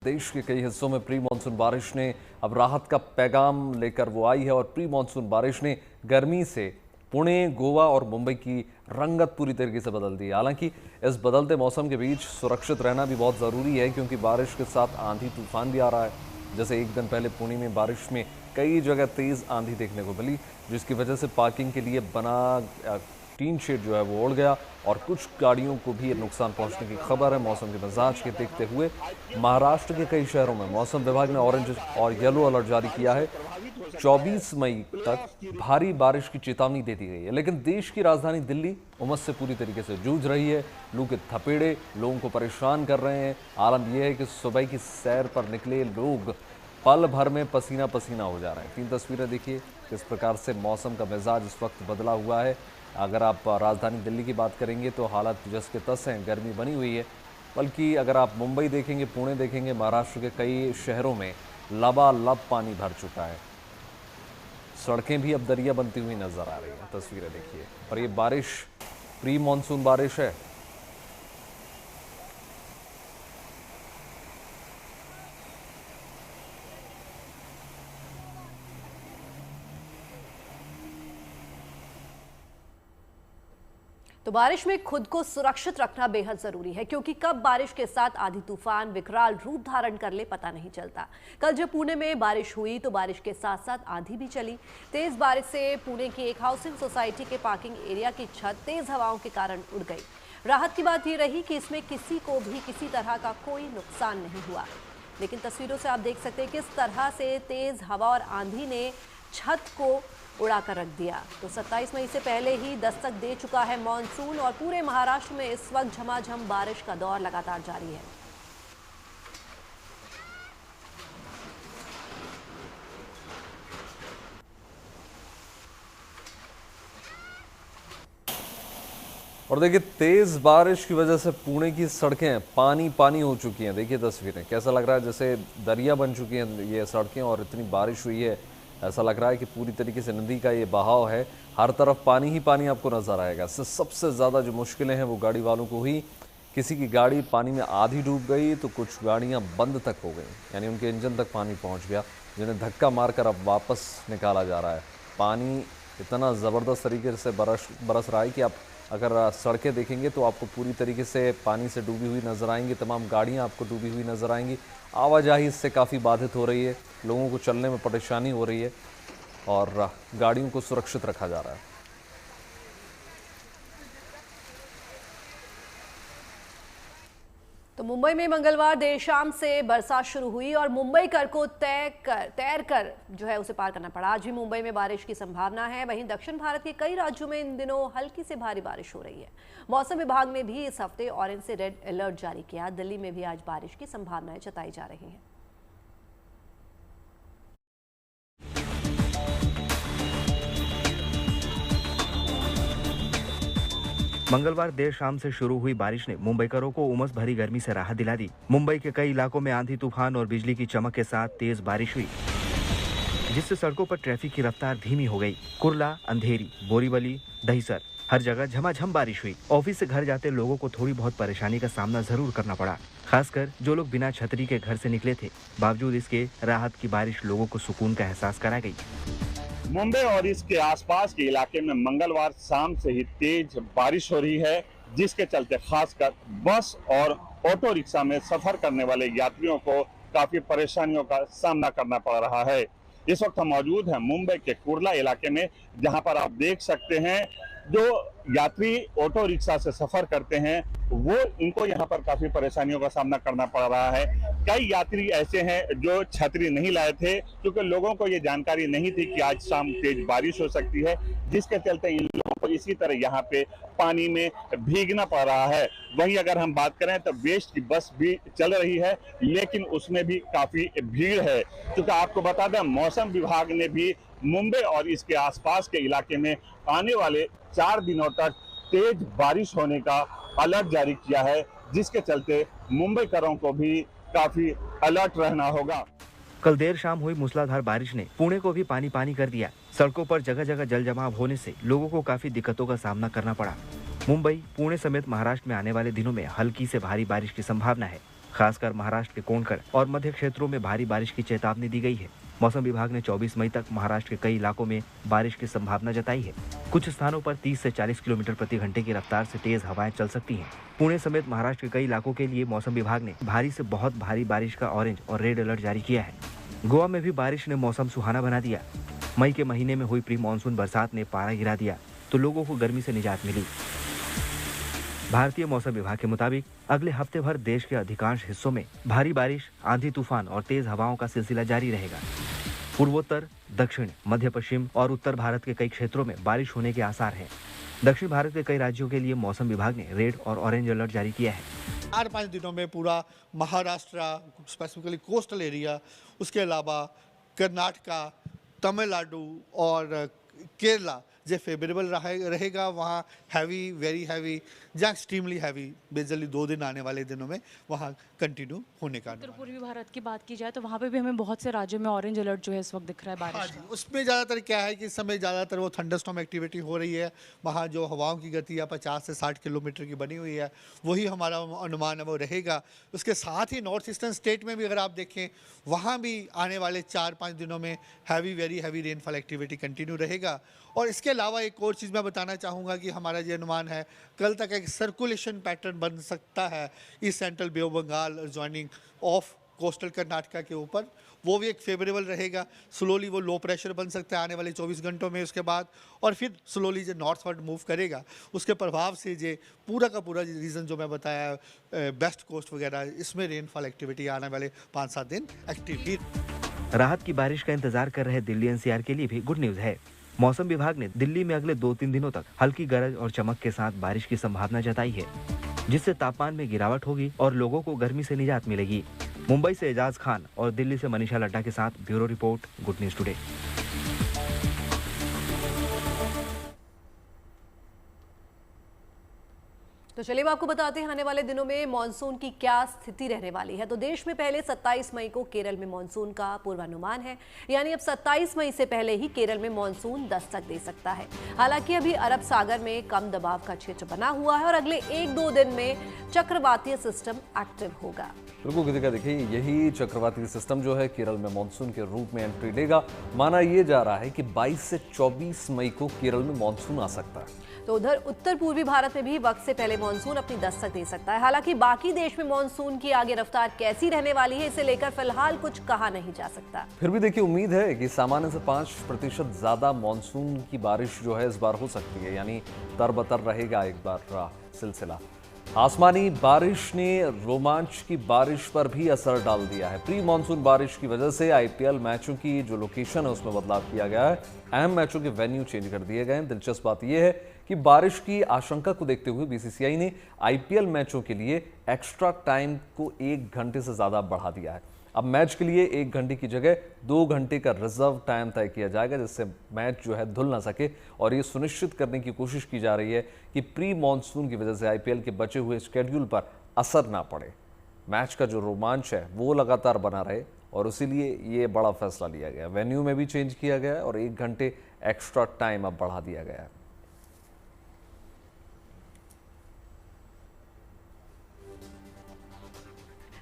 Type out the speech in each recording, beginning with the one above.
देश के कई हिस्सों में प्री मानसून बारिश ने अब राहत का पैगाम लेकर वो आई है और प्री मानसून बारिश ने गर्मी से पुणे, गोवा और मुंबई की रंगत पूरी तरीके से बदल दी है। हालांकि इस बदलते मौसम के बीच सुरक्षित रहना भी बहुत ज़रूरी है, क्योंकि बारिश के साथ आंधी तूफान भी आ रहा है। जैसे एक दिन पहले पुणे में बारिश में कई जगह तेज़ आंधी देखने को मिली, जिसकी वजह से पार्किंग के लिए बना टीन शेड जो है वो उड़ गया और कुछ गाड़ियों को भी नुकसान पहुंचने की खबर है। मौसम के मिजाज के देखते हुए महाराष्ट्र के कई शहरों में मौसम विभाग ने ऑरेंज और येलो अलर्ट जारी किया है। 24 मई तक भारी बारिश की चेतावनी दे दी गई है, लेकिन देश की राजधानी दिल्ली उमस से पूरी तरीके से जूझ रही है। लू के थपेड़े लोगों को परेशान कर रहे हैं। आलम यह है कि सुबह की सैर पर निकले लोग पल भर में पसीना पसीना हो जा रहे हैं। 3 तस्वीरें देखिए किस प्रकार से मौसम का मिजाज इस वक्त बदला हुआ है। अगर आप राजधानी दिल्ली की बात करेंगे तो हालात जस के तस हैं, गर्मी बनी हुई है। बल्कि अगर आप मुंबई देखेंगे, पुणे देखेंगे, महाराष्ट्र के कई शहरों में लबालब पानी भर चुका है। सड़कें भी अब दरिया बनती हुई नजर आ रही हैं। तस्वीरें देखिए। और ये बारिश प्री मानसून बारिश है। तो बारिश में खुद को सुरक्षित रखना बेहद जरूरी है, क्योंकि कब बारिश के साथ आंधी तूफान विकराल रूप धारण कर ले पता नहीं चलता। कल जब पुणे में बारिश हुई तो बारिश के साथ साथ आंधी भी चली। तेज बारिश से पुणे की एक हाउसिंग सोसाइटी के पार्किंग एरिया की छत तेज हवाओं के कारण उड़ गई। राहत की बात यह रही कि इसमें किसी को भी किसी तरह का कोई नुकसान नहीं हुआ, लेकिन तस्वीरों से आप देख सकते हैं किस तरह से तेज हवा और आंधी ने छत को उड़ा कर रख दिया। तो 27 मई से पहले ही दस्तक दे चुका है मॉनसून और पूरे महाराष्ट्र में इस वक्त झमाझम बारिश का दौर लगातार जारी है। और देखिए तेज बारिश की वजह से पुणे की सड़कें पानी पानी हो चुकी हैं। देखिए तस्वीरें, कैसा लग रहा है जैसे दरिया बन चुकी हैं ये सड़कें। और इतनी बारिश हुई है, ऐसा लग रहा है कि पूरी तरीके से नदी का ये बहाव है, हर तरफ पानी ही पानी आपको नजर आएगा। सबसे ज़्यादा जो मुश्किलें हैं वो गाड़ी वालों को हुई। किसी की गाड़ी पानी में आधी डूब गई तो कुछ गाड़ियां बंद तक हो गई, यानी उनके इंजन तक पानी पहुंच गया, जिन्हें धक्का मारकर अब वापस निकाला जा रहा है। पानी इतना ज़बरदस्त तरीके से बरस रहा है कि आप अगर सड़कें देखेंगे तो आपको पूरी तरीके से पानी से डूबी हुई नज़र आएंगी। तमाम गाड़ियां आपको डूबी हुई नज़र आएंगी। आवाजाही इससे काफ़ी बाधित हो रही है, लोगों को चलने में परेशानी हो रही है और गाड़ियों को सुरक्षित रखा जा रहा है। तो मुंबई में मंगलवार देर शाम से बरसात शुरू हुई और मुंबई कर को तैर कर जो है उसे पार करना पड़ा। आज भी मुंबई में बारिश की संभावना है। वहीं दक्षिण भारत के कई राज्यों में इन दिनों हल्की से भारी बारिश हो रही है। मौसम विभाग ने भी इस हफ्ते ऑरेंज से रेड अलर्ट जारी किया। दिल्ली में भी आज बारिश की संभावनाएं जताई जा रही हैं। मंगलवार देर शाम से शुरू हुई बारिश ने मुंबईकरों को उमस भरी गर्मी से राहत दिला दी। मुंबई के कई इलाकों में आंधी तूफान और बिजली की चमक के साथ तेज बारिश हुई, जिससे सड़कों पर ट्रैफिक की रफ्तार धीमी हो गई। कुर्ला, अंधेरी, बोरीवली, दहिसर, हर जगह झमाझम बारिश हुई। ऑफिस से घर जाते लोगों को थोड़ी बहुत परेशानी का सामना जरूर करना पड़ा, खासकर जो लोग बिना छतरी के घर से निकले थे। बावजूद इसके राहत की बारिश लोगों को सुकून का एहसास करा गई। मुंबई और इसके आसपास के इलाके में मंगलवार शाम से ही तेज बारिश हो रही है, जिसके चलते खासकर बस और ऑटो रिक्शा में सफर करने वाले यात्रियों को काफी परेशानियों का सामना करना पड़ रहा है। इस वक्त हम मौजूद हैं मुंबई के कुर्ला इलाके में, जहां पर आप देख सकते हैं जो यात्री ऑटो रिक्शा से सफर करते हैं वो इनको यहाँ पर काफी परेशानियों का सामना करना पड़ रहा है। कई यात्री ऐसे हैं जो छतरी नहीं लाए थे, क्योंकि लोगों को ये जानकारी नहीं थी कि आज शाम तेज बारिश हो सकती है, जिसके चलते इन लोगों को इसी तरह यहाँ पे पानी में भीगना पड़ रहा है। वहीं अगर हम बात करें तो वेस्ट की बस भी चल रही है, लेकिन उसमें भी काफी भीड़ है। क्योंकि आपको बता दें मौसम विभाग ने भी मुंबई और इसके आसपास के इलाके में आने वाले 4 दिनों तक तेज बारिश होने का अलर्ट जारी किया है, जिसके चलते मुंबईकरों को भी काफी अलर्ट रहना होगा। कल देर शाम हुई मूसलाधार बारिश ने पुणे को भी पानी पानी कर दिया। सड़कों पर जगह जगह जल जमाव होने से लोगों को काफी दिक्कतों का सामना करना पड़ा। मुंबई, पुणे समेत महाराष्ट्र में आने वाले दिनों में हल्की से भारी बारिश की संभावना है। खासकर महाराष्ट्र के कोंकण और मध्य क्षेत्रों में भारी बारिश की चेतावनी दी गई है। मौसम विभाग ने 24 मई तक महाराष्ट्र के कई इलाकों में बारिश की संभावना जताई है। कुछ स्थानों पर 30 से 40 किलोमीटर प्रति घंटे की रफ्तार से तेज हवाएं चल सकती हैं। पुणे समेत महाराष्ट्र के कई इलाकों के लिए मौसम विभाग ने भारी से बहुत भारी बारिश का ऑरेंज और रेड अलर्ट जारी किया है। गोवा में भी बारिश ने मौसम सुहाना बना दिया। मई के महीने में हुई प्री मानसून बरसात ने पारा गिरा दिया तो लोगों को गर्मी से निजात मिली। भारतीय मौसम विभाग के मुताबिक अगले हफ्ते भर देश के अधिकांश हिस्सों में भारी बारिश, आंधी तूफान और तेज हवाओं का सिलसिला जारी रहेगा। पूर्वोत्तर, दक्षिण, मध्य पश्चिम और उत्तर भारत के कई क्षेत्रों में बारिश होने के आसार हैं। दक्षिण भारत के कई राज्यों के लिए मौसम विभाग ने रेड और ऑरेंज अलर्ट जारी किया है। 4-5 दिनों में पूरा महाराष्ट्र, स्पेसिफिकली कोस्टल एरिया, उसके अलावा कर्नाटका, तमिलनाडु और केरला जो फेवरेबल रहेगा। वहाँ हैवी, वेरी हैवी या एक्सट्रीमली हैवी बेसिकली 2 दिन आने वाले दिनों में वहाँ कंटिन्यू होने का। उत्तर पूर्वी भारत की बात की जाए तो वहाँ पे भी हमें बहुत से राज्यों में ऑरेंज अलर्ट जो है इस वक्त दिख रहा है बारिश का। उसमें ज़्यादातर क्या है कि इस समय ज़्यादातर वो थंडरस्टॉर्म एक्टिविटी हो रही है। वहाँ जो हवाओं की गति है 50 से 60 किलोमीटर की बनी हुई है, वही हमारा अनुमान है वो रहेगा। उसके साथ ही नॉर्थ ईस्टर्न स्टेट में भी अगर आप देखें, वहाँ भी आने वाले 4-5 दिनों में heavy, very heavy rainfall activity continue रहेगा। और इसके अलावा एक और चीज़ मैं बताना चाहूँगा कि हमारा ये अनुमान है कल तक एक सर्कुलेशन पैटर्न बन सकता है east central bay of Bengal joining of coastal Karnataka के ऊपर। वो भी एक फेवरेबल रहेगा। स्लोली वो लो प्रेशर बन सकता है आने वाले 24 घंटों में उसके बाद, और फिर स्लोली जो नॉर्थवर्ड मूव करेगा उसके प्रभाव से ये पूरा का पूरा रीजन जो मैं बताया वेस्ट कोस्ट वगैरह, इसमें रेनफॉल एक्टिविटी आने वाले 5-7 दिन एक्टिव ही। राहत की बारिश का इंतजार कर रहे दिल्ली एनसीआर के लिए भी गुड न्यूज है। मौसम विभाग ने दिल्ली में अगले 2-3 दिनों तक हल्की गरज और चमक के साथ बारिश की संभावना जताई है, जिससे तापमान में गिरावट होगी और लोगों को गर्मी से निजात मिलेगी। मुंबई से एजाज खान और दिल्ली से मनीषा लड्डा के साथ bureau report, good news today. तो चलिए आपको बताते हैं आने वाले दिनों में मॉनसून की क्या स्थिति रहने वाली है। तो देश में पहले 27 मई को केरल में मॉनसून का पूर्वानुमान है, यानी अब 27 मई से पहले ही केरल में मॉनसून दस्तक दे सकता है। हालांकि अभी अरब सागर में कम दबाव का क्षेत्र बना हुआ है और अगले 1-2 दिन में चक्रवातीय सिस्टम एक्टिव होगा। बिल्कुल कृतिका, देखिए यही चक्रवाती सिस्टम जो है केरल में मॉनसून के रूप में एंट्री लेगा। माना यह जा रहा है कि 22 से 24 मई को केरल में मॉनसून आ सकता है। तो उधर उत्तर पूर्वी भारत में भी वक्त से पहले मॉनसून अपनी दस्तक दे सकता है। हालांकि बाकी देश में मॉनसून की आगे रफ्तार कैसी रहने वाली है, इसे लेकर फिलहाल कुछ कहा नहीं जा सकता। फिर भी देखिए उम्मीद है कि सामान्य से 5% ज्यादा मॉनसून की बारिश जो है इस बार हो सकती है, यानी तरबतर रहेगा एक बार सिलसिला। आसमानी बारिश ने रोमांच की बारिश पर भी असर डाल दिया है। प्री मानसून बारिश की वजह से आईपीएल मैचों की जो लोकेशन है उसमें बदलाव किया गया है। अहम मैचों के वेन्यू चेंज कर दिए गए हैं। दिलचस्प बात यह है कि बारिश की आशंका को देखते हुए बीसीसीआई ने आईपीएल मैचों के लिए एक्स्ट्रा टाइम को 1 घंटे से ज्यादा बढ़ा दिया है। अब मैच के लिए 1 घंटे की जगह 2 घंटे का रिजर्व टाइम तय किया जाएगा, जिससे मैच जो है धुल ना सके। और ये सुनिश्चित करने की कोशिश की जा रही है कि प्री मॉनसून की वजह से आईपीएल के बचे हुए शेड्यूल पर असर ना पड़े, मैच का जो रोमांच है वो लगातार बना रहे। और इसीलिए ये बड़ा फैसला लिया गया। वेन्यू में भी चेंज किया गया है और 1 घंटे एक्स्ट्रा टाइम अब बढ़ा दिया गया है।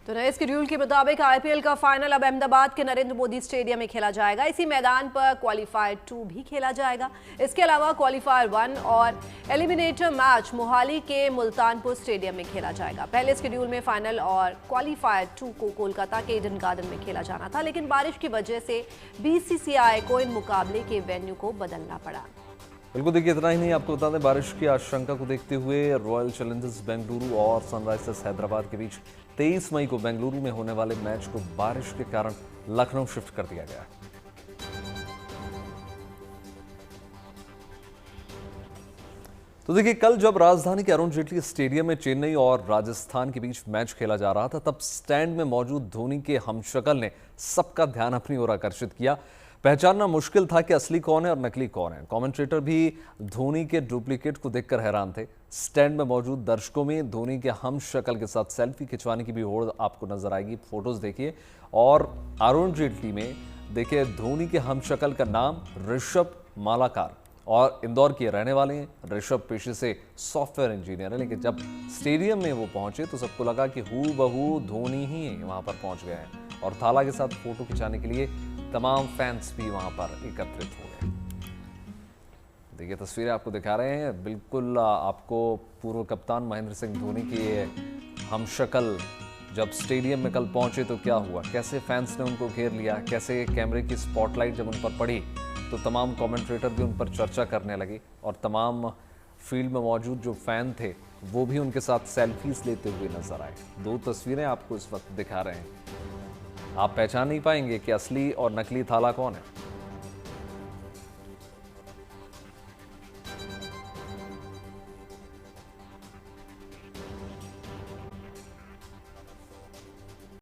तो नए शेड्यूल के मुताबिक आईपीएल का फाइनल अब अहमदाबाद के नरेंद्र मोदी स्टेडियम में खेला जाएगा। इसी मैदान पर क्वालीफायर 2 भी खेला जाएगा। इसके अलावा क्वालीफायर 1 और एलिमिनेटर मैच मोहाली के मुल्तानपुर स्टेडियम में खेला जाएगा। पहले शेड्यूल में फाइनल और क्वालीफायर 2 को कोलकाता के ईडन गार्डन में खेला जाना था, लेकिन बारिश की वजह से बीसीसीआई को इन मुकाबले के वेन्यू को बदलना पड़ा। बिल्कुल, देखिए इतना ही नहीं, आपको बता दें बारिश की आशंका को देखते हुए रॉयल चैलेंजर्स बेंगलुरु और सनराइजर्स हैदराबाद के बीच 23 मई को बेंगलुरु में होने वाले मैच को बारिश के कारण लखनऊ शिफ्ट कर दिया गया। तो देखिए कल जब राजधानी के अरुण जेटली स्टेडियम में चेन्नई और राजस्थान के बीच मैच खेला जा रहा था, तब स्टैंड में मौजूद धोनी के हमशक्ल ने सबका ध्यान अपनी ओर आकर्षित किया। पहचानना मुश्किल था कि असली कौन है और नकली कौन है। कमेंटेटर भी धोनी के डुप्लीकेट को देखकर हैरान थे। स्टैंड में मौजूद दर्शकों में धोनी के हमशक्ल के साथ सेल्फी खिंचवाने की भी होड़ आपको नजर आएगी। फोटोज देखिए। और अरुण जेटली में देखिए धोनी के हमशक्ल का नाम ऋषभ मालाकार और इंदौर के रहने वाले हैं। ऋषभ पेशे से सॉफ्टवेयर इंजीनियर है, लेकिन जब स्टेडियम में वो पहुंचे तो सबको लगा कि हूबहू धोनी ही वहां पर पहुंच गए हैं और थाला के साथ फोटो खिंचाने के लिए तमाम फैंस भी वहां पर एकत्रित हो गए। देखिए तस्वीरें आपको दिखा रहे हैं, बिल्कुल आपको पूर्व कप्तान महेंद्र सिंह धोनी की हमशक्ल जब स्टेडियम में कल पहुंचे तो क्या हुआ, कैसे फैंस ने उनको घेर लिया, कैसे कैमरे की स्पॉटलाइट जब उन पर पड़ी तो तमाम कमेंटेटर भी उन पर चर्चा करने लगे और तमाम फील्ड में मौजूद जो फैन थे वो भी उनके साथ सेल्फीज लेते हुए नजर आए। दो तस्वीरें आपको इस वक्त दिखा रहे हैं, आप पहचान नहीं पाएंगे कि असली और नकली थाला कौन है।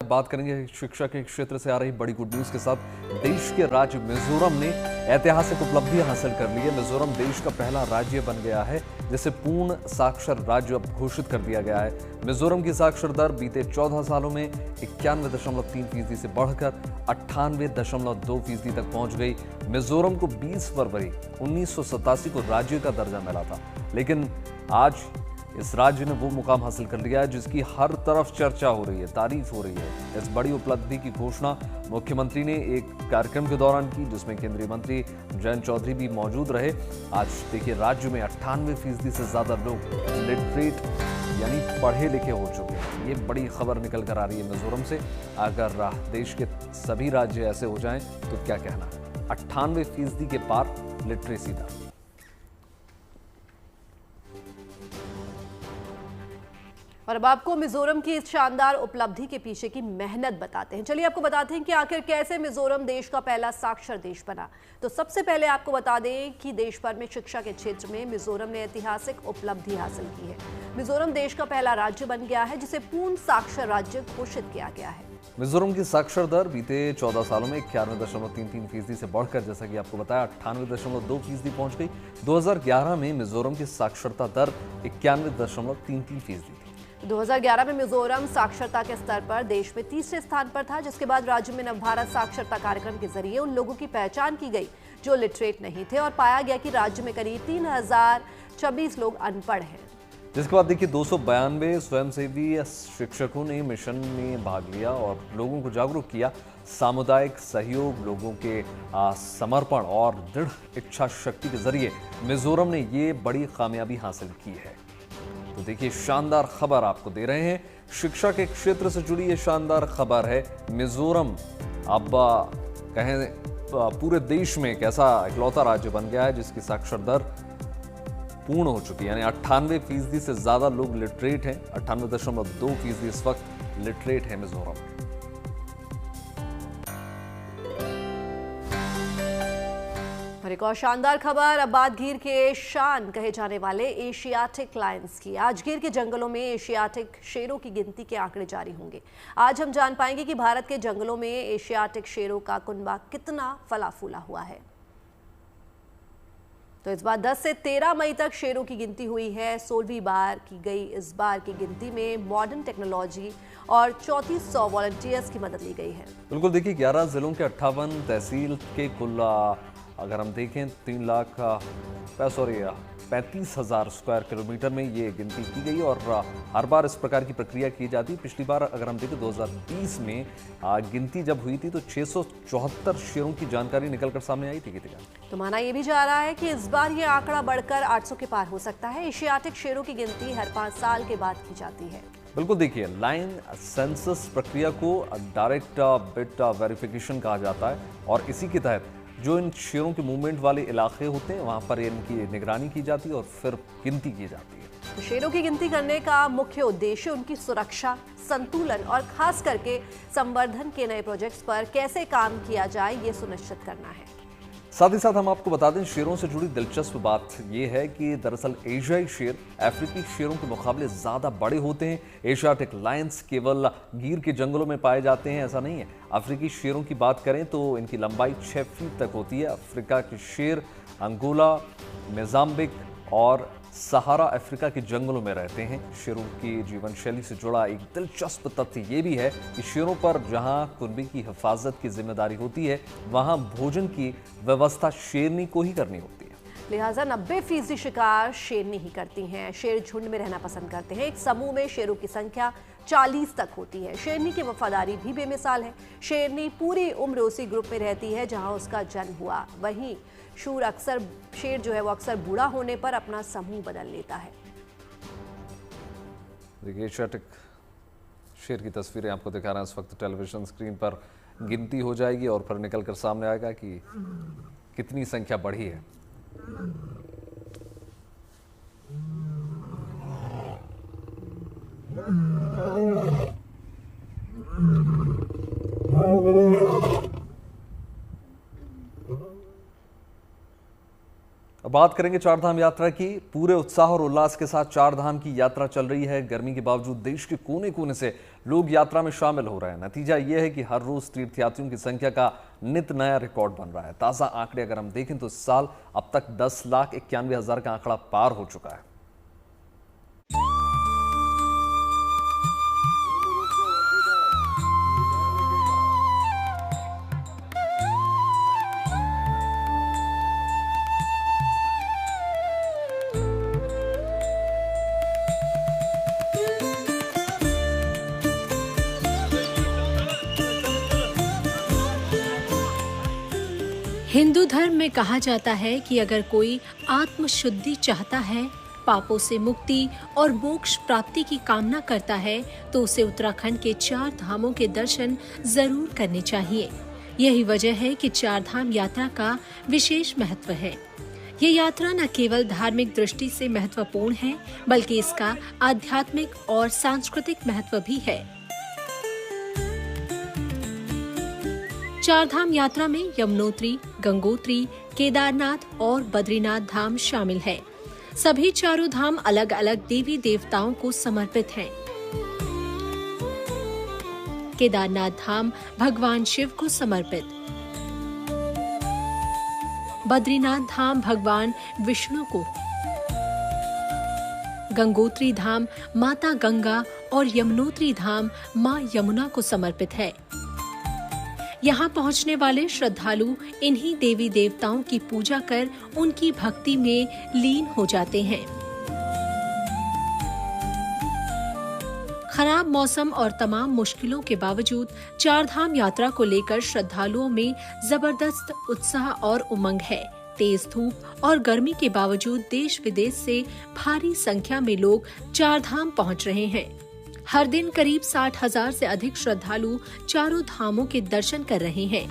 बात करेंगे शिक्षा के क्षेत्र से आ रही बड़ी गुड न्यूज के साथ। देश के राज्य मिजोरम ने ऐतिहासिक उपलब्धि हासिल कर ली है। मिजोरम देश का पहला राज्य बन गया है जिसे पूर्ण साक्षर राज्य अब घोषित कर दिया गया है। मिजोरम की साक्षर दर बीते 14 सालों में 91.3% से बढ़कर 98.2% तक पहुंच गई। मिजोरम को 20 फरवरी 1987 को राज्य का दर्जा मिला था, लेकिन आज इस राज्य ने वो मुकाम हासिल कर लिया है जिसकी हर तरफ चर्चा हो रही है, तारीफ हो रही है। इस बड़ी उपलब्धि की घोषणा मुख्यमंत्री ने एक कार्यक्रम के दौरान की जिसमें केंद्रीय मंत्री जयंत चौधरी भी मौजूद रहे। आज देखिए राज्य में 98% से ज्यादा लोग लिटरेट यानी पढ़े लिखे हो चुके हैं। ये बड़ी खबर निकल कर आ रही है मिजोरम से। अगर देश के सभी राज्य ऐसे हो जाएं तो क्या कहना, 98% के पार लिटरेसी दर। और अब आपको मिजोरम की इस शानदार उपलब्धि के पीछे की मेहनत बताते हैं। चलिए आपको बताते हैं कि आखिर कैसे मिजोरम देश का पहला साक्षर देश बना। तो सबसे पहले आपको बता दें कि देश भर में शिक्षा के क्षेत्र में मिजोरम ने ऐतिहासिक उपलब्धि हासिल की है। मिजोरम देश का पहला राज्य बन गया है जिसे पूर्ण साक्षर राज्य घोषित किया गया है। मिजोरम की साक्षर दर बीते 14 सालों में 91.33% से बढ़कर जैसा कि आपको बताया 98.2% पहुंच गई। 2011 में मिजोरम की साक्षरता दर 91.33% थी। 2011 में मिजोरम साक्षरता के स्तर पर देश में तीसरे स्थान पर था, जिसके बाद राज्य में नवभारत साक्षरता कार्यक्रम के जरिए उन लोगों की पहचान की गई जो लिटरेट नहीं थे और पाया गया कि राज्य में करीब 3026 लोग अनपढ़ हैं। जिसके बाद देखिए 292 स्वयंसेवी शिक्षकों ने मिशन में भाग लिया और लोगों को जागरूक किया। सामुदायिक सहयोग, लोगों के समर्पण और दृढ़ इच्छा शक्ति के जरिए मिजोरम ने ये बड़ी कामयाबी हासिल की है। तो देखिए शानदार खबर आपको दे रहे हैं, शिक्षा के क्षेत्र से जुड़ी ये शानदार खबर है। मिजोरम अब कहें पूरे देश में एक ऐसा इकलौता राज्य बन गया है जिसकी साक्षर दर पूर्ण हो चुकी है, यानी 98% से ज्यादा लोग लिटरेट हैं। 98.2% इस वक्त लिटरेट है मिजोरम। और एक और शानदार खबर, अब बात गिर के शान कहे जाने वाले एशियाटिक लायंस की। आज गिर के जंगलों में एशियाटिक शेरों की गिनती के आंकड़े जारी होंगे। आज हम जान पाएंगे कि भारत के जंगलों में एशियाटिक शेरों का कुनबा कितना फला फूला हुआ है। तो इस बार 10 से 13 मई तक शेरों की गिनती हुई है। 16वीं बार की गई इस बार की गिनती में मॉडर्न टेक्नोलॉजी और 3400 वॉलंटियर्स की मदद ली गई है। बिल्कुल देखिए 11 जिलों के 58 तहसील के कुल अगर हम देखें 35,000 स्क्वायर किलोमीटर में ये गिनती की गई और हर बार इस प्रकार की प्रक्रिया की जाती है। पिछली बार अगर हम देखें 2020 में गिनती जब हुई थी तो 674 शेरों की जानकारी निकलकर सामने आई थी। तो माना यह भी जा रहा है कि इस बार ये आंकड़ा बढ़कर 800 के पार हो सकता है। एशियाटिक शेरों की गिनती हर 5 साल के बाद की जाती है। बिल्कुल देखिए लाइन सेंसस प्रक्रिया को डायरेक्ट बिट वेरिफिकेशन कहा जाता है और इसी के तहत जो इन शेरों के मूवमेंट वाले इलाके होते हैं वहां पर इनकी निगरानी की जाती है और फिर गिनती की जाती है। तो शेरों की गिनती करने का मुख्य उद्देश्य उनकी सुरक्षा, संतुलन और खास करके संवर्धन के नए प्रोजेक्ट्स पर कैसे काम किया जाए ये सुनिश्चित करना है। साथ ही साथ हम आपको बता दें शेरों से जुड़ी दिलचस्प बात यह है कि दरअसल एशियाई शेर अफ्रीकी शेरों के मुकाबले ज्यादा बड़े होते हैं। एशियाटिक लायंस केवल गिर के जंगलों में पाए जाते हैं ऐसा नहीं है। अफ्रीकी शेरों की बात करें तो इनकी लंबाई 6 फीट तक होती है। अफ्रीका के शेर अंगोला, मोजाम्बिक और सहारा अफ्रीका के जंगलों में रहते हैं। शेरों की जीवन शैली से जुड़ा एक दिलचस्प तथ्य ये भी है कि शेरों पर जहां कुनबे की हिफाजत की जिम्मेदारी होती है वहां भोजन की व्यवस्था शेरनी को ही करनी होती है। लिहाजा 90% शिकार शेरनी ही करती हैं। शेर झुंड में रहना पसंद करते हैं। एक समूह में शेरों की संख्या 40 तक होती है। शेरनी की वफादारी भी बेमिसाल है। शेरनी पूरी उम्र उसी ग्रुप में रहती है जहां उसका जन्म हुआ। वहीं शेर जो है वो अक्सर बूढ़ा होने पर अपना समूह बदल लेता है। देखिए शेर की तस्वीरें आपको दिखा रहे हैं इस वक्त टेलीविजन स्क्रीन पर। गिनती हो जाएगी और फिर निकल कर सामने आएगा कि कितनी संख्या बढ़ी है। अब बात करेंगे चारधाम यात्रा की। पूरे उत्साह और उल्लास के साथ चारधाम की यात्रा चल रही है। गर्मी के बावजूद देश के कोने कोने से लोग यात्रा में शामिल हो रहे हैं। नतीजा यह है कि हर रोज तीर्थयात्रियों की संख्या का नित नया रिकॉर्ड बन रहा है। ताजा आंकड़े अगर हम देखें तो इस साल अब तक 10,91,000 का आंकड़ा पार हो चुका है। हिंदू धर्म में कहा जाता है कि अगर कोई आत्मशुद्धि चाहता है, पापों से मुक्ति और मोक्ष प्राप्ति की कामना करता है तो उसे उत्तराखंड के 4 धामों के दर्शन जरूर करने चाहिए। यही वजह है कि 4 धाम यात्रा का विशेष महत्व है। ये यात्रा न केवल धार्मिक दृष्टि से महत्वपूर्ण है, बल्कि इसका आध्यात्मिक और सांस्कृतिक महत्व भी है। 4 धाम यात्रा में यमुनोत्री, गंगोत्री, केदारनाथ और बद्रीनाथ धाम शामिल है। सभी चारों धाम अलग अलग देवी देवताओं को समर्पित हैं। केदारनाथ धाम भगवान शिव को समर्पित, बद्रीनाथ धाम भगवान विष्णु को, गंगोत्री धाम माता गंगा और यमुनोत्री धाम मां यमुना को समर्पित है। यहाँ पहुँचने वाले श्रद्धालु इन्हीं देवी देवताओं की पूजा कर उनकी भक्ति में लीन हो जाते हैं। खराब मौसम और तमाम मुश्किलों के बावजूद 4 धाम यात्रा को लेकर श्रद्धालुओं में जबरदस्त उत्साह और उमंग है। तेज धूप और गर्मी के बावजूद देश विदेश से भारी संख्या में लोग 4 धाम पहुँच रहे हैं। हर दिन करीब 60,000 से अधिक श्रद्धालु चारों धामों के दर्शन कर रहे हैं।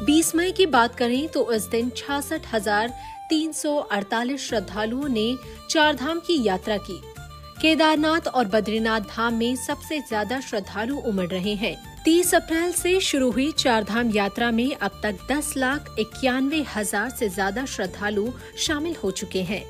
20 मई की बात करें तो इस दिन 66,348 श्रद्धालुओं ने 4 धाम की यात्रा की। केदारनाथ और बद्रीनाथ धाम में सबसे ज्यादा श्रद्धालु उमड़ रहे हैं। 30 अप्रैल से शुरू हुई 4 धाम यात्रा में अब तक 10,91,000 से ज्यादा श्रद्धालु शामिल हो चुके हैं।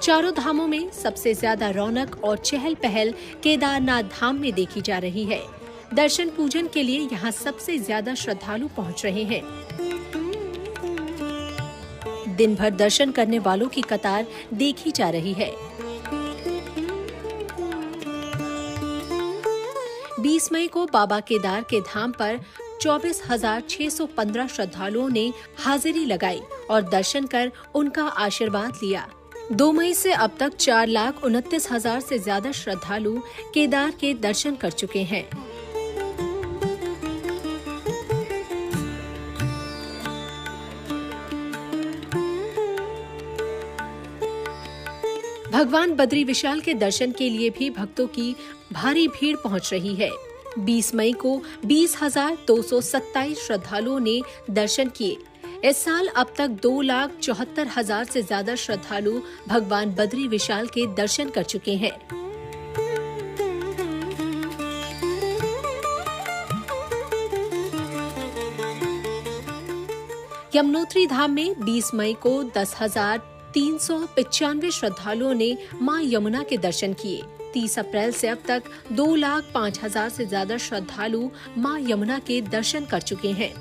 चारों धामों में सबसे ज्यादा रौनक और चहल पहल केदारनाथ धाम में देखी जा रही है। दर्शन पूजन के लिए यहाँ सबसे ज्यादा श्रद्धालु पहुँच रहे हैं। दिन भर दर्शन करने वालों की कतार देखी जा रही है। 20 मई को बाबा केदार के धाम पर 24,615 श्रद्धालुओं ने हाजिरी लगाई और दर्शन कर उनका आशीर्वाद लिया। 2 मई से अब तक 4,29,000 से ज्यादा श्रद्धालु केदार के दर्शन कर चुके हैं। भगवान बद्री विशाल के दर्शन के लिए भी भक्तों की भारी भीड़ पहुंच रही है। 20 मई को 20,227 श्रद्धालुओं ने दर्शन किए। इस साल अब तक 2,74,000 से ज्यादा श्रद्धालु भगवान बद्री विशाल के दर्शन कर चुके हैं। यमुनोत्री धाम में 20 मई को 10,395 श्रद्धालुओं ने मां यमुना के दर्शन किए। 30 अप्रैल से अब तक 2,05,000 से ज्यादा श्रद्धालु मां यमुना के दर्शन कर चुके हैं।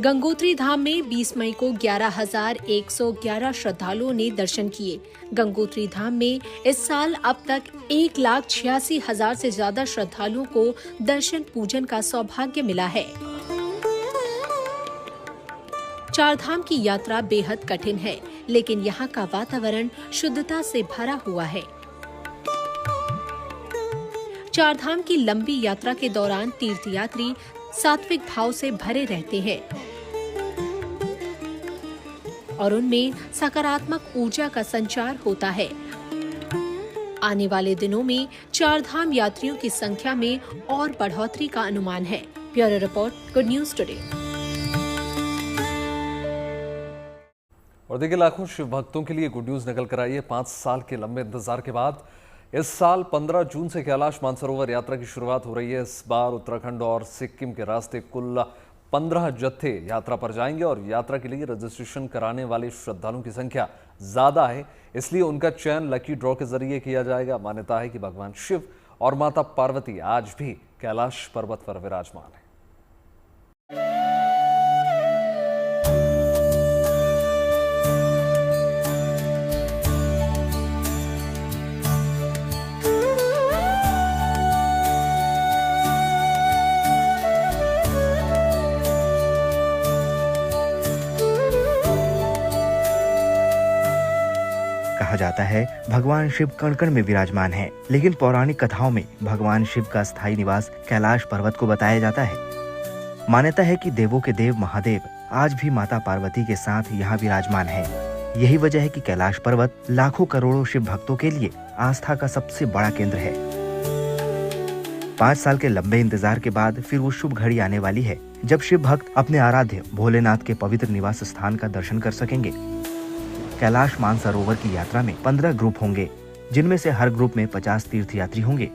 गंगोत्री धाम में 20 मई को 11,111 श्रद्धालुओं ने दर्शन किए। गंगोत्री धाम में इस साल अब तक 1,86,000 से ज्यादा श्रद्धालुओं को दर्शन पूजन का सौभाग्य मिला है। चार धाम की यात्रा बेहद कठिन है, लेकिन यहाँ का वातावरण शुद्धता से भरा हुआ है। चार धाम की लंबी यात्रा के दौरान तीर्थयात्री सात्विक भाव से भरे रहते हैं और उनमें सकारात्मक ऊर्जा का संचार होता है। आने वाले दिनों में चार धाम यात्रियों की संख्या में और बढ़ोतरी का अनुमान है। Bureau report, good news today. और देखिए, लाखों शिव भक्तों के लिए गुड न्यूज निकल कर आई है। 5 साल के लंबे इंतजार के बाद इस साल 15 जून से कैलाश मानसरोवर यात्रा की शुरुआत हो रही है। इस बार उत्तराखंड और सिक्किम के रास्ते कुल 15 जत्थे यात्रा पर जाएंगे और यात्रा के लिए रजिस्ट्रेशन कराने वाले श्रद्धालुओं की संख्या ज्यादा है, इसलिए उनका चयन लकी ड्रॉ के जरिए किया जाएगा। मान्यता है कि भगवान शिव और माता पार्वती आज भी कैलाश पर्वत पर विराजमान है। कहा जाता है भगवान शिव कण कण में विराजमान है, लेकिन पौराणिक कथाओं में भगवान शिव का स्थायी निवास कैलाश पर्वत को बताया जाता है। मान्यता है कि देवों के देव महादेव आज भी माता पार्वती के साथ यहाँ विराजमान है। यही वजह है कि कैलाश पर्वत लाखों करोड़ों शिव भक्तों के लिए आस्था का सबसे बड़ा केंद्र है। 5 साल के लंबे इंतजार के बाद फिर वो शुभ घड़ी आने वाली है, जब शिव भक्त अपने आराध्य भोलेनाथ के पवित्र निवास स्थान का दर्शन कर सकेंगे। कैलाश मानसरोवर की यात्रा में 15 ग्रुप होंगे, जिनमें से हर ग्रुप में 50 तीर्थयात्री होंगे,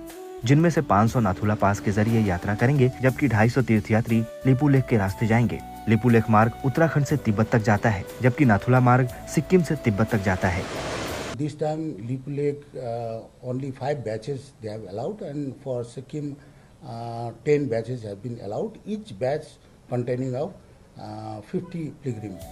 जिनमें से 500 नाथुला पास के जरिए यात्रा करेंगे, जबकि 250 तीर्थयात्री लिपुलेख के रास्ते जाएंगे। लिपुलेख मार्ग उत्तराखंड से तिब्बत तक जाता है, जबकि नाथुला मार्ग सिक्किम से तिब्बत तक जाता है। This time Lipulekh only 5 batches they have allowed, and for Sikkim 10 batches have been allowed, each batch containing of 50 pilgrims.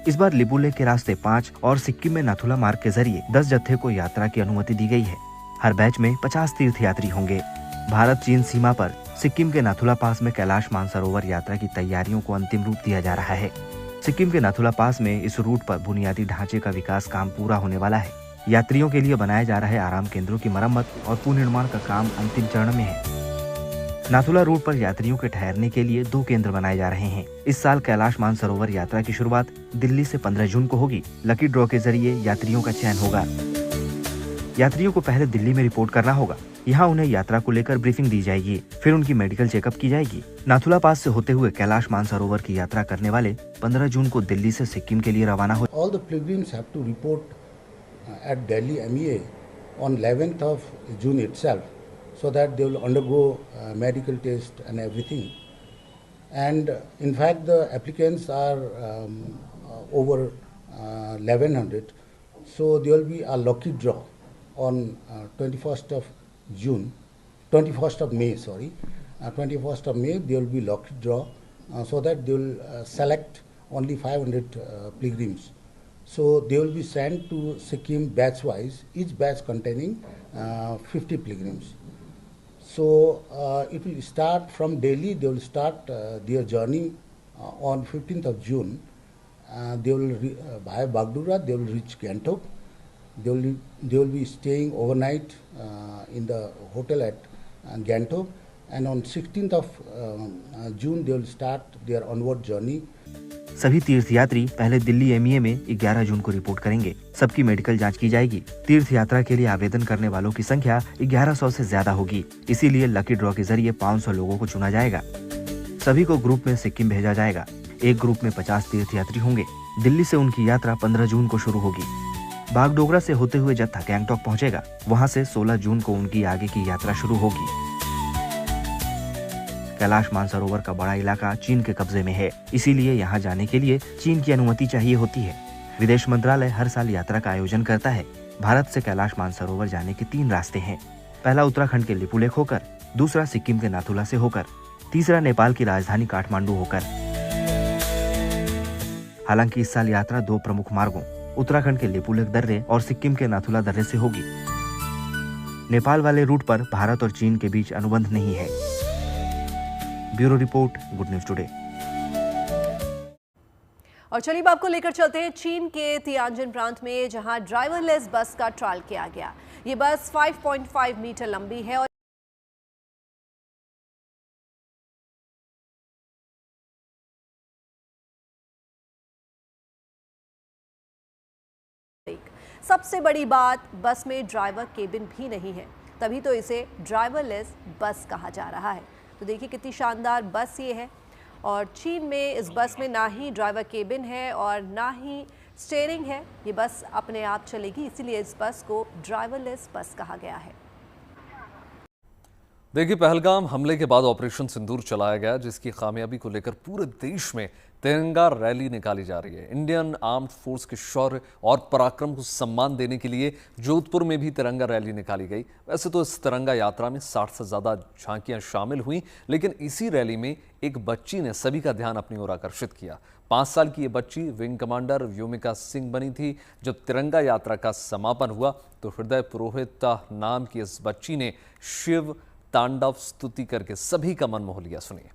इस बार लिपुलेख के रास्ते 5 और सिक्किम में नाथुला मार्ग के जरिए 10 जत्थे को यात्रा की अनुमति दी गई है। हर बैच में 50 तीर्थयात्री होंगे। भारत चीन सीमा पर सिक्किम के नाथुला पास में कैलाश मानसरोवर यात्रा की तैयारियों को अंतिम रूप दिया जा रहा है। सिक्किम के नाथुला पास में इस रूट पर बुनियादी ढांचे का विकास काम पूरा होने वाला है। यात्रियों के लिए बनाए जा रहे आराम केंद्रों की मरम्मत और पुनर्निर्माण का काम अंतिम चरण में है। नाथुला रूट पर यात्रियों के ठहरने के लिए 2 केंद्र बनाए जा रहे हैं। इस साल कैलाश मानसरोवर यात्रा की शुरुआत दिल्ली से 15 जून को होगी। लकी ड्रॉ के जरिए यात्रियों का चयन होगा। यात्रियों को पहले दिल्ली में रिपोर्ट करना होगा। यहाँ उन्हें यात्रा को लेकर ब्रीफिंग दी जाएगी, फिर उनकी मेडिकल चेकअप की जाएगी। नाथुला पास से होते हुए कैलाश मानसरोवर की यात्रा करने वाले 15 जून को दिल्ली से सिक्किम के लिए रवाना हो। All the pilgrims have to report at Delhi MEA on 11th of June itself, so that they will undergo medical test and everything. And in fact, the applicants are over 1100, so there will be a lucky draw on 21st of May. 21st of May there will be lucky draw, so that they will select only 500 pilgrims. So they will be sent to Sikkim batch wise, each batch containing 50 pilgrims. So it will start from Delhi. They will start their journey on 15th of June. They will via Bagdogra. They will reach Gangtok. They will be staying overnight in the hotel at Gangtok, and on 16th of June they will start their onward journey. सभी तीर्थयात्री पहले Delhi MEA में 11 जून को report करेंगे। सबकी medical जांच की जाएगी। तीर्थ यात्रा के लिए आवेदन करने वालों की संख्या 1100 से ज्यादा होगी, इसीलिए लकी ड्रॉ के जरिए 500 लोगों को चुना जाएगा। सभी को ग्रुप में सिक्किम भेजा जाएगा। एक ग्रुप में 50 तीर्थयात्री होंगे। दिल्ली से उनकी यात्रा 15 जून को शुरू होगी। बागडोगरा से होते हुए जत्था गैंगटॉक पहुंचेगा। वहां से 16 जून को उनकी आगे की यात्रा शुरू होगी। कैलाश मानसरोवर का बड़ा इलाका चीन के कब्जे में है, इसीलिए यहाँ जाने के लिए चीन की अनुमति चाहिए होती है। विदेश मंत्रालय हर साल यात्रा का आयोजन करता है। भारत से कैलाश मानसरोवर जाने के 3 रास्ते हैं। पहला उत्तराखंड के लिपुलेख होकर, दूसरा सिक्किम के नाथुला से होकर, तीसरा नेपाल की राजधानी काठमांडू होकर। हालांकि इस साल यात्रा 2 प्रमुख मार्गों उत्तराखंड के लिपुलेख दर्रे और सिक्किम के नाथुला दर्रे से होगी। नेपाल वाले रूट पर भारत और चीन के बीच अनुबंध नहीं है। Bureau report, good news today. और चलिए आपको लेकर चलते हैं चीन के तियानजिन प्रांत में, जहां ड्राइवरलेस बस का ट्रायल किया गया। ये बस 5.5 मीटर लंबी है और सबसे बड़ी बात, बस में ड्राइवर केबिन भी नहीं है, तभी तो इसे ड्राइवरलेस बस कहा जा रहा है। तो देखिए कितनी शानदार बस ये है। और चीन में इस बस में ना ही ड्राइवर केबिन है और ना ही स्टीयरिंग है। ये बस अपने आप चलेगी, इसीलिए इस बस को ड्राइवरलेस बस कहा गया है। देखिए, पहलगाम हमले के बाद ऑपरेशन सिंदूर चलाया गया, जिसकी कामयाबी को लेकर पूरे देश में तिरंगा रैली निकाली जा रही है। इंडियन आर्म्ड फोर्स के शौर्य और पराक्रम को सम्मान देने के लिए जोधपुर में भी तिरंगा रैली निकाली गई। वैसे तो इस तिरंगा यात्रा में 60 से ज़्यादा झांकियां शामिल हुई, लेकिन इसी रैली में एक बच्ची ने सभी का ध्यान अपनी ओर आकर्षित किया। 5 साल की ये बच्ची विंग कमांडर व्योमिका सिंह बनी थी। जब तिरंगा यात्रा का समापन हुआ तो हृदय पुरोहित नाम की इस बच्ची ने शिव तांडव स्तुति करके सभी का मन मोह लिया। सुनिए।